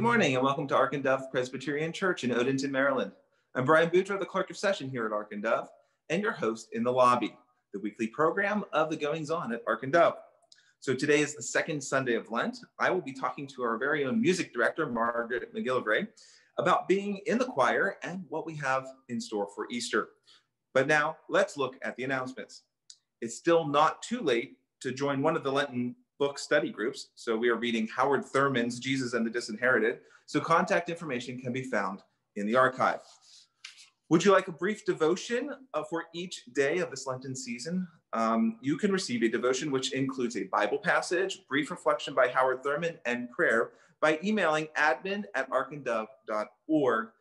morning and welcome to Ark and Dove Presbyterian Church in Odenton, Maryland. I'm Brian Boudreaux, the Clerk of Session here at Ark and Dove, and your host in the lobby, the weekly program of the goings-on at Ark and Dove. So today is the second Sunday of Lent. I will be talking to our very own music director, Margaret McGillivray, about being in the choir and what we have in store for Easter. But now let's look at the announcements. It's still not too late to join one of the Lenten book study groups. So we are reading Howard Thurman's Jesus and the Disinherited. So contact information can be found in the archive. Would you like a brief devotion for each day of this Lenten season? You can receive a devotion which includes a Bible passage, brief reflection by Howard Thurman, and prayer by emailing admin@arkanddove.org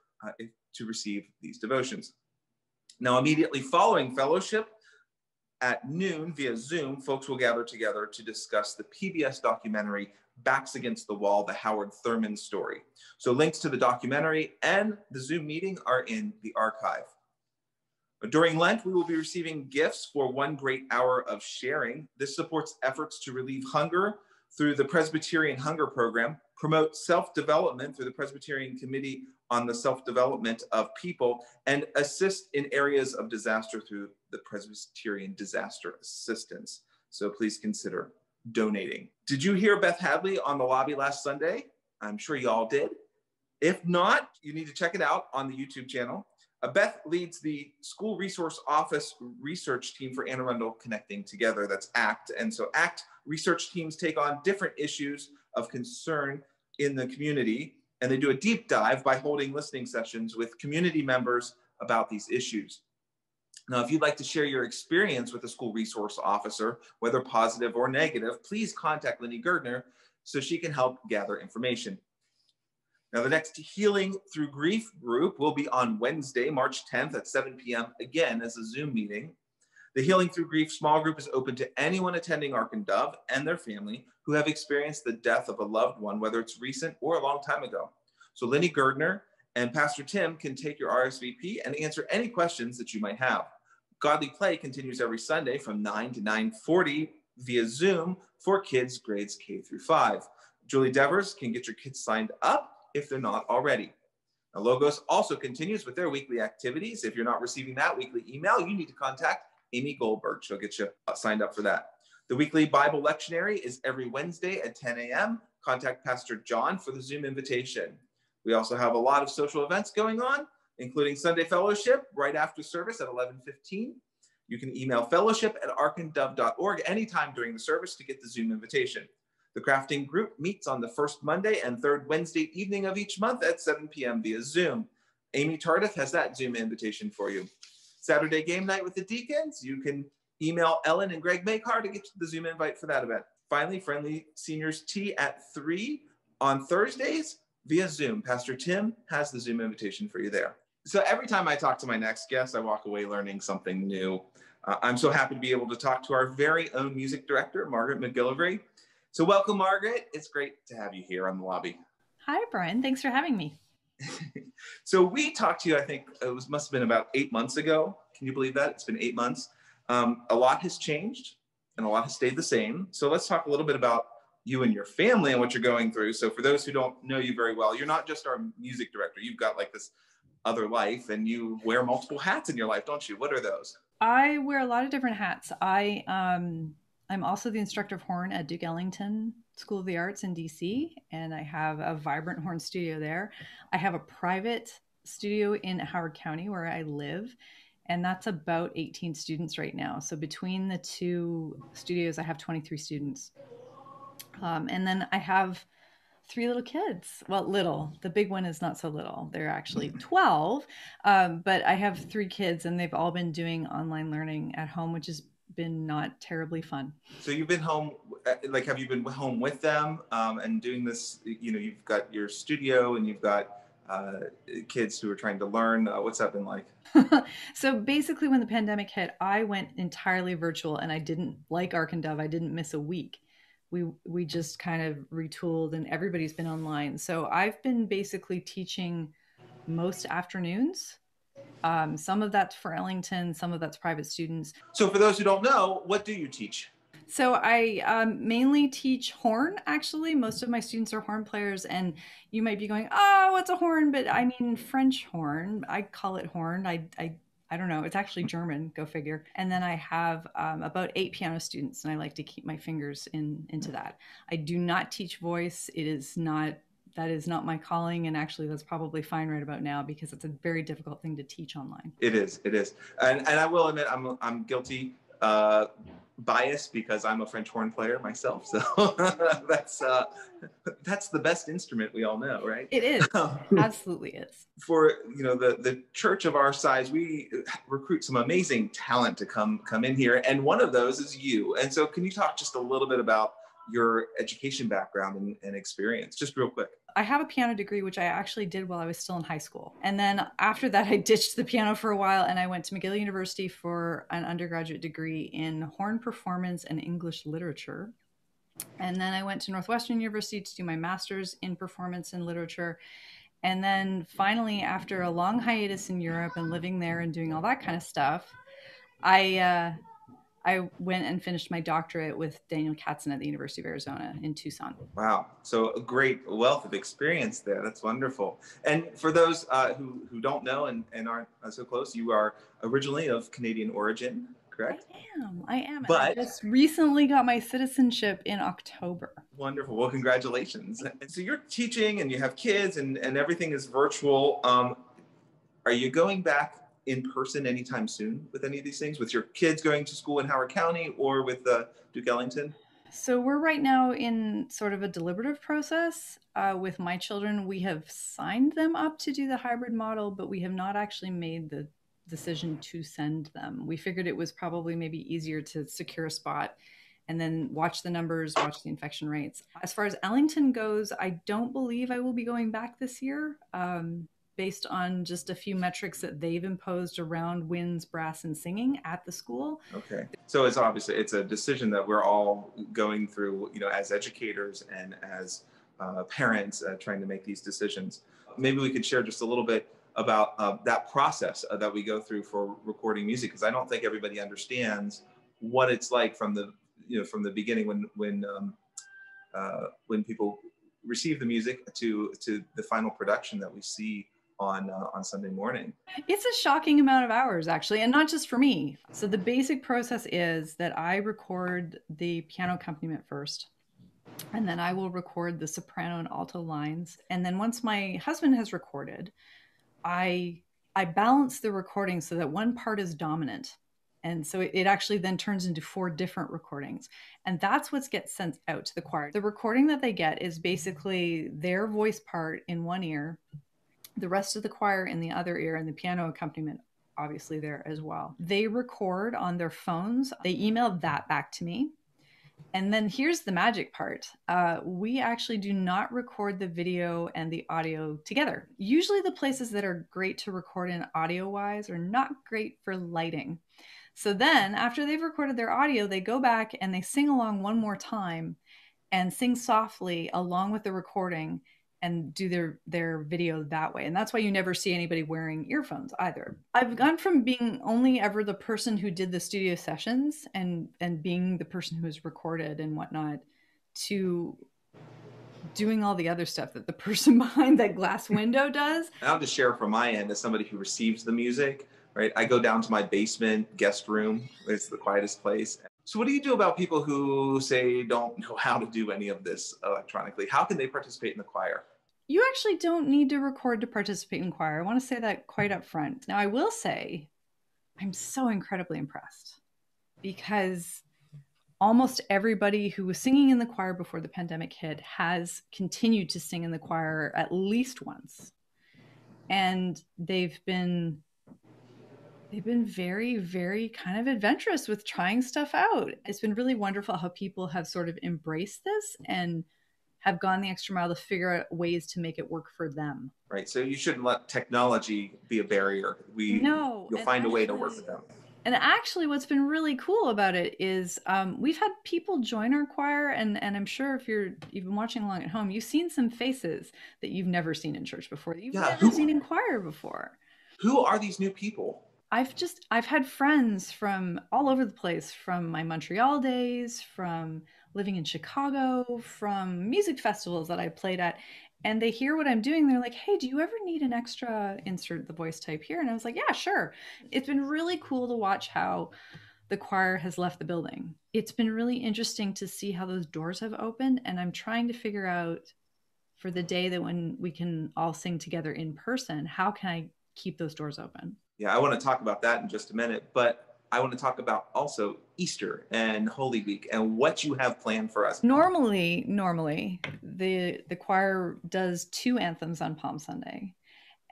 to receive these devotions. Now, immediately following fellowship, at noon via Zoom, folks will gather together to discuss the PBS documentary, Backs Against the Wall, the Howard Thurman story. So links to the documentary and the Zoom meeting are in the archive. During Lent, we will be receiving gifts for 1 great hour of sharing. This supports efforts to relieve hunger through the Presbyterian Hunger Program, promote self-development through the Presbyterian Committee on the Self-Development of People, and assist in areas of disaster through the Presbyterian Disaster Assistance. So please consider donating. Did you hear Beth Hadley on the lobby last Sunday? I'm sure you all did. If not, you need to check it out on the YouTube channel. Beth leads the School Resource Office research team for Anne Arundel Connecting Together, that's ACT. And so ACT research teams take on different issues of concern in the community, and they do a deep dive by holding listening sessions with community members about these issues. Now, if you'd like to share your experience with a school resource officer, whether positive or negative, please contact Lindy Girdner so she can help gather information. Now, the next Healing Through Grief group will be on Wednesday, March 10th at 7 p.m., again as a Zoom meeting. The Healing Through Grief small group is open to anyone attending Ark and Dove and their family who have experienced the death of a loved one, whether it's recent or a long time ago. So Lindy Girdner and Pastor Tim can take your RSVP and answer any questions that you might have. Godly Play continues every Sunday from 9 to 9:40 via Zoom for kids grades K through 5. Julie Devers can get your kids signed up if they're not already. Now, Logos also continues with their weekly activities. If you're not receiving that weekly email, you need to contact Amy Goldberg. She'll get you signed up for that. The weekly Bible lectionary is every Wednesday at 10 a.m. Contact Pastor John for the Zoom invitation. We also have a lot of social events going on, including Sunday Fellowship right after service at 11:15. You can email fellowship@arkanddove.org anytime during the service to get the Zoom invitation. The crafting group meets on the first Monday and third Wednesday evening of each month at 7 p.m. via Zoom. Amy Tardif has that Zoom invitation for you. Saturday game night with the deacons, you can email Ellen and Greg Makar to get the Zoom invite for that event. Finally, Friendly Seniors Tea at 3 on Thursdays via Zoom. Pastor Tim has the Zoom invitation for you there. So every time I talk to my next guest, I walk away learning something new. I'm so happy to be able to talk to our very own music director, Margaret McGillivray. So welcome, Margaret. It's great to have you here on the lobby. Hi, Brian. Thanks for having me. So we talked to you, I think must have been about 8 months ago. Can you believe that? It's been 8 months. A lot has changed and a lot has stayed the same. So let's talk a little bit about you and your family and what you're going through. So for those who don't know you very well, you're not just our music director. You've got like this other life and you wear multiple hats in your life, don't you? What are those? I wear a lot of different hats. I'm also the instructor of horn at Duke Ellington School of the Arts in DC, and I have a vibrant horn studio there. I have a private studio in Howard County where I live, and that's about 18 students right now. So between the two studios, I have 23 students. And then I have 3 little kids. Well, little. The big one is not so little. They're actually 12. But I have 3 kids, and they've all been doing online learning at home, which has been not terribly fun. So you've been home, like, have you been home with them and doing this? You know, you've got your studio and you've got kids who are trying to learn. What's that been like? So basically, when the pandemic hit, I went entirely virtual, and I didn't, like Ark and Dove, I didn't miss a week. We just kind of retooled, and everybody's been online. So I've been basically teaching most afternoons. Some of that's for Ellington, some of that's private students. So for those who don't know, what do you teach? So I mainly teach horn, actually. Most of my students are horn players, and you might be going, oh, what's a horn? But I mean French horn. I call it horn. I don't know. It's actually German, go figure. And then I have about 8 piano students, and I like to keep my fingers into that. I do not teach voice. That is not my calling. And actually, that's probably fine right about now because it's a very difficult thing to teach online. It is. It is. And I will admit, I'm guilty. Biased because I'm a French horn player myself, so that's the best instrument we all know, right? It is. Absolutely is. For the church of our size, we recruit some amazing talent to come in here, and one of those is you. And so, can you talk just a little bit about your education background and experience, just real quick? I have a piano degree, which I actually did while I was still in high school. And then after that, I ditched the piano for a while and I went to McGill University for an undergraduate degree in horn performance and English literature. And then I went to Northwestern University to do my master's in performance and literature. And then finally, after a long hiatus in Europe and living there and doing all that kind of stuff, I went and finished my doctorate with Daniel Katzen at the University of Arizona in Tucson. Wow. So a great wealth of experience there. That's wonderful. And for those who don't know and aren't so close, you are originally of Canadian origin, correct? I am. But I just recently got my citizenship in October. Wonderful. Well, congratulations. And so you're teaching and you have kids and everything is virtual. Are you going back in person anytime soon with any of these things, with your kids going to school in Howard County or with Duke Ellington? So we're right now in sort of a deliberative process with my children. We have signed them up to do the hybrid model, but we have not actually made the decision to send them. We figured it was probably maybe easier to secure a spot and then watch the numbers, watch the infection rates. As far as Ellington goes, I don't believe I will be going back this year. Based on just a few metrics that they've imposed around winds, brass, and singing at the school. Okay. So it's a decision that we're all going through, as educators and as parents trying to make these decisions. Maybe we could share just a little bit about that process that we go through for recording music, because I don't think everybody understands what it's like from the beginning when people receive the music to the final production that we see on Sunday morning. It's a shocking amount of hours, actually, and not just for me. So the basic process is that I record the piano accompaniment first, and then I will record the soprano and alto lines. And then once my husband has recorded, I balance the recording so that one part is dominant. And so it actually then turns into 4 different recordings. And that's what gets sent out to the choir. The recording that they get is basically their voice part in one ear, the rest of the choir in the other ear, and the piano accompaniment obviously there as well. They record on their phones. They email that back to me. And then here's the magic part. We actually do not record the video and the audio together. Usually the places that are great to record in audio-wise are not great for lighting. So then after they've recorded their audio, they go back and they sing along one more time and sing softly along with the recording and do their video that way. And that's why you never see anybody wearing earphones either. I've gone from being only ever the person who did the studio sessions and being the person who was recorded and whatnot to doing all the other stuff that the person behind that glass window does. I'll just share from my end as somebody who receives the music, right? I go down to my basement guest room. It's the quietest place. So what do you do about people who say don't know how to do any of this electronically? How can they participate in the choir? You actually don't need to record to participate in choir. I want to say that quite up front. Now, I will say I'm so incredibly impressed because almost everybody who was singing in the choir before the pandemic hit has continued to sing in the choir at least once. And they've been very, very kind of adventurous with trying stuff out. It's been really wonderful how people have sort of embraced this and have gone the extra mile to figure out ways to make it work for them. Right. So you shouldn't let technology be a barrier. You'll find a way to work with them. And actually what's been really cool about it is we've had people join our choir, and I'm sure if you've been watching along at home, you've seen some faces that you've never seen in church before, that you've never seen in choir before. Who are these new people? I've had friends from all over the place, from my Montreal days, from living in Chicago, from music festivals that I played at, and they hear what I'm doing. They're like, "Hey, do you ever need an extra insert the voice type here?" And I was like, "Yeah, sure." It's been really cool to watch how the choir has left the building. It's been really interesting to see how those doors have opened, and I'm trying to figure out for the day that when we can all sing together in person, how can I keep those doors open? Yeah, I want to talk about that in just a minute, but I want to talk about also Easter and Holy Week and what you have planned for us. Normally, the choir does two anthems on Palm Sunday,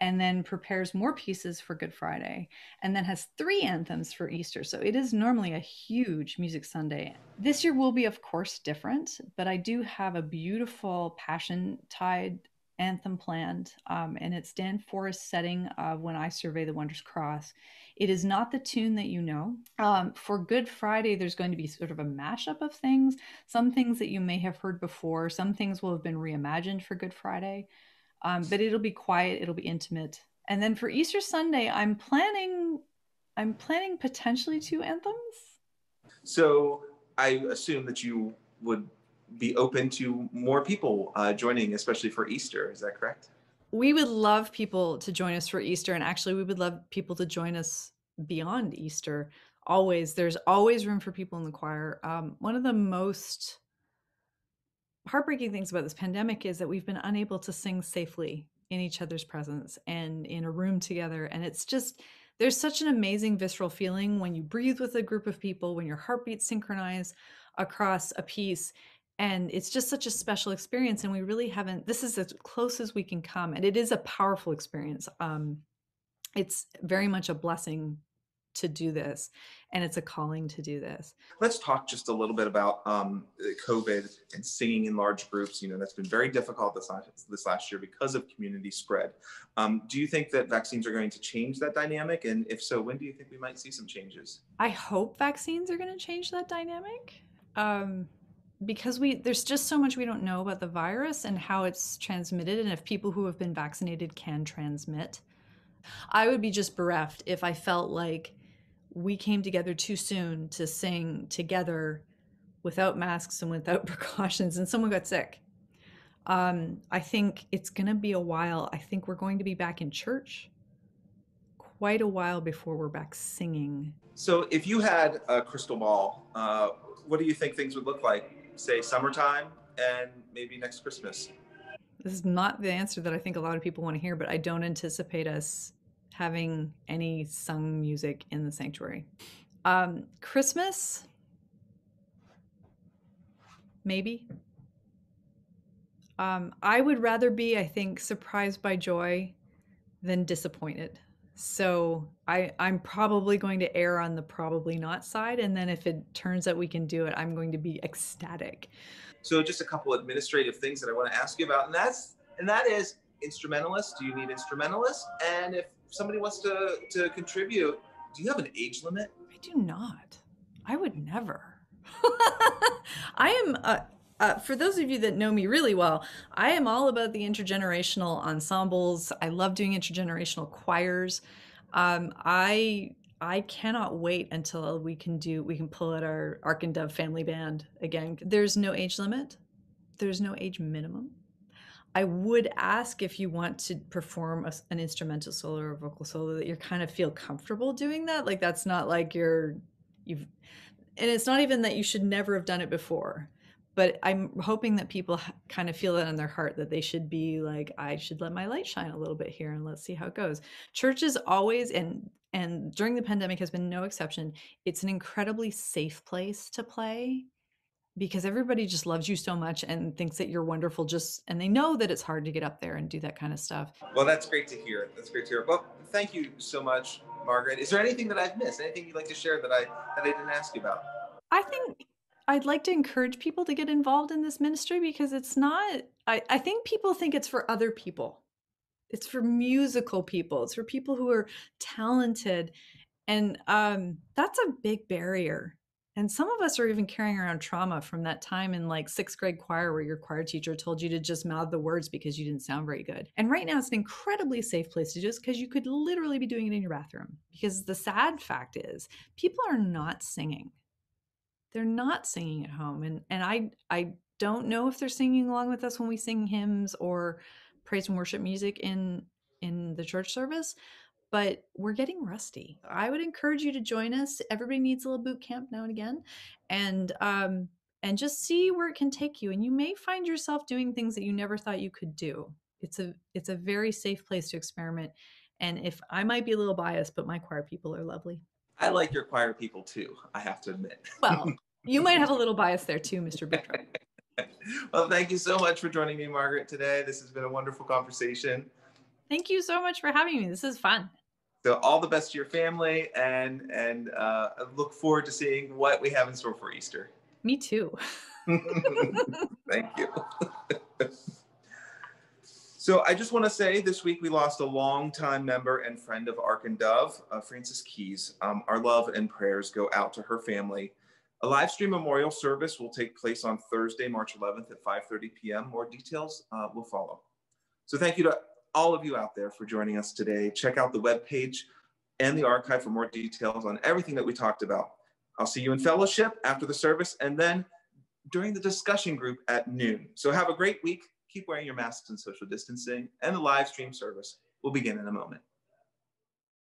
and then prepares more pieces for Good Friday, and then has three anthems for Easter. So it is normally a huge music Sunday. This year will be, of course, different, but I do have a beautiful Passion Tide anthem planned, and it's Dan Forrest's setting of When I Survey the Wondrous Cross. It is not the tune that you know. For Good Friday, there's going to be sort of a mashup of things, some things that you may have heard before, some things will have been reimagined for Good Friday. But it'll be quiet, it'll be intimate. And then for Easter Sunday, I'm planning potentially two anthems. So I assume that you would be open to more people joining, especially for Easter. Is that correct? We would love people to join us for Easter, and actually we would love people to join us beyond Easter. Always, there's always room for people in the choir. One of the most heartbreaking things about this pandemic is that we've been unable to sing safely in each other's presence and in a room together. And it's just, there's such an amazing visceral feeling when you breathe with a group of people, when your heartbeats synchronize across a piece. And it's just such a special experience. And we really haven't, this is as close as we can come. And it is a powerful experience. It's very much a blessing to do this, and it's a calling to do this. Let's talk just a little bit about COVID and singing in large groups. You know, that's been very difficult this last year because of community spread. Do you think that vaccines are going to change that dynamic? And if so, when do you think we might see some changes? I hope vaccines are going to change that dynamic, because there's just so much we don't know about the virus and how it's transmitted, and if people who have been vaccinated can transmit. I would be just bereft if I felt like we came together too soon to sing together without masks and without precautions, and someone got sick. I think it's going to be a while. I think we're going to be back in church quite a while before we're back singing. So, if you had a crystal ball, what do you think things would look like, say, summertime and maybe next Christmas? This is not the answer that I think a lot of people want to hear, but I don't anticipate us having any sung music in the sanctuary. Christmas, maybe. I would rather be, I think, surprised by joy than disappointed. So I'm probably going to err on the probably not side. And then if it turns out we can do it, I'm going to be ecstatic. So just a couple administrative things that I want to ask you about, and that is instrumentalists. Do you need instrumentalists? And if somebody wants to contribute, do you have an age limit? I do not. I would never. I am, for those of you that know me really well, I am all about the intergenerational ensembles. I love doing intergenerational choirs. I cannot wait until we can pull out our Ark and Dove family band again. There's no age limit. There's no age minimum. I would ask if you want to perform an instrumental solo or a vocal solo that you kind of feel comfortable doing that. Like that's not like and it's not even that you should never have done it before. But I'm hoping that people kind of feel that in their heart, that they should be like, I should let my light shine a little bit here and let's see how it goes. Church is always, and during the pandemic has been no exception, it's an incredibly safe place to play because everybody just loves you so much and thinks that you're wonderful, and they know that it's hard to get up there and do that kind of stuff. Well, that's great to hear. That's great to hear. Well, thank you so much, Margaret. Is there anything that I've missed? Anything you'd like to share that I didn't ask you about? I think I'd like to encourage people to get involved in this ministry because it's not, I think people think it's for other people. It's for musical people. It's for people who are talented. And that's a big barrier. And some of us are even carrying around trauma from that time in like 6th grade choir where your choir teacher told you to just mouth the words because you didn't sound very good. And right now it's an incredibly safe place to just, because you could literally be doing it in your bathroom. Because the sad fact is people are not singing. They're not singing at home. And I don't know if they're singing along with us when we sing hymns or praise and worship music in the church service, but we're getting rusty. I would encourage you to join us. Everybody needs a little boot camp now and again, and just see where it can take you. And you may find yourself doing things that you never thought you could do. It's a very safe place to experiment. And if I might be a little biased, but my choir people are lovely. I like your choir people too, I have to admit. Well, you might have a little bias there too, Mr. Boudreaux. Well, thank you so much for joining me, Margaret, today. This has been a wonderful conversation. Thank you so much for having me. This is fun. So all the best to your family, and look forward to seeing what we have in store for Easter. Me too. Thank you. So I just want to say this week we lost a longtime member and friend of Ark and Dove, Frances Keys. Our love and prayers go out to her family. A live stream memorial service will take place on Thursday, March 11th at 5:30 p.m. More details will follow. So thank you to all of you out there for joining us today. Check out the webpage and the archive for more details on everything that we talked about. I'll see you in fellowship after the service and then during the discussion group at noon. So have a great week. Keep wearing your masks and social distancing, and the live stream service will begin in a moment.